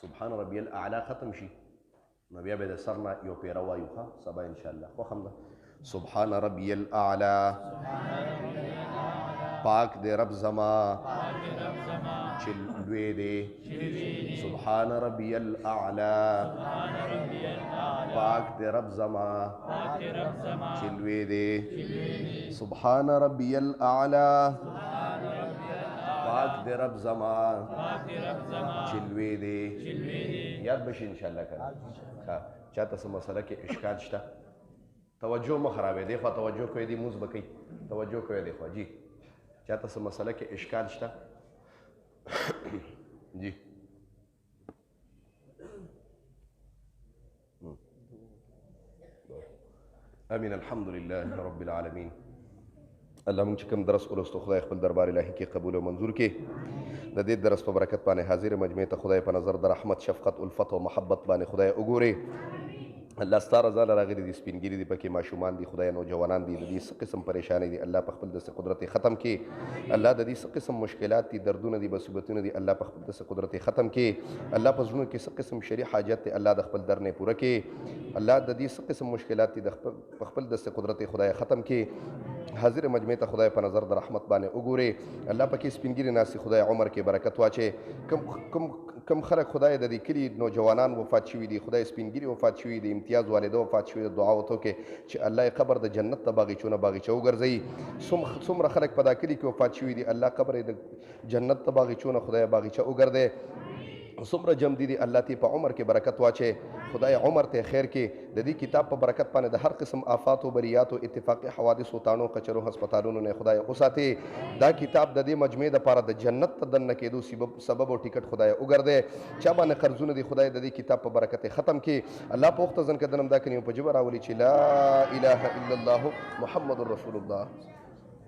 سبحان ربي الاعلى ختم شي نو بیا به د سر نه یو پیره وایو ښه سبا انشاءالله خوښ هم ده سبحان ربي الاعلى پاک دې رب زما چې لوی دی سبحان ربي الاعلى پاک دې رب زما چې لوی دی سبحان ربي الاعلى پاک دې رب زما چې لوی دی یاد بشي انشاءالله کنه چاته څه مسله کې اشکال شته توجه مه خرابوئ دی خوا توجه کوئ دی مونځ به کوئ توجه کوئ دی خوا جی چاته څه مسله کې اشکال شته جی امین الحمدلله رب العالمین الله مونږ چې کوم درس ولوستو خدای خپل دربار الهي کې قبول او منظور کې د دې درس په برکت باندې حاضر مجمع ته خدای په نظر د رحمت شفقت الفت او محبت باندې خدای وګوري الله ستا رضا له راغلي دي سپینګیري دي پکې ماشومان دي خدای نوجوانان دي د دې څه قسم پریشانۍ دي الله په خپل داسې قدرت ختم کړي الله د دې څه قسم مشکلات دي دردونه دي مصیبتونه دي الله په خپل داسې قدرت ختم کړي الله په زړونو کې څه قسم شرعي حاجت دی الله د خپل در نه پوره کړي الله د دې څه قسم مشکلات دي په خپل داسې قدرت خدای ختم کړي حاضر مجمع ته خدای په نظر د رحمت باندې وګوري الله پکې سپینګیري ناسي خدای عمر کې برکت واچي کم خلک خدای د دې کلي نوجوانان وفات شوي دي خدای سپینګیري وفات شوي دي امتیاز والده وفات شوي د دعا وته کې چې الله یې قبر د جنت ته باغچونه باغچه وګرځوي څومره خلک په دا کلي کې وفات شوي دي الله قبر یې د جنت ته باغچونه خدای باغچه وګرځي څومره جمع دي الله تی په عمر کې برکت واچي خدای عمر ته خیر کې د دې کتاب په برکت باندې د هر قسم آفات او بریات او اتفاقي حوادث او تانو کچرو هسپتالونو نه خدای اوساتي دا کتاب د دې مجمع د پاره د جنت ته دننه کېدو سبب او ټیکټ خدای وګرځي چا باندې قرضونه دي خدای د دې کتاب په برکت ختم کې الله په وخت ځن کدنم دا کني په جبر راولي چې لا اله الا الله محمد رسول الله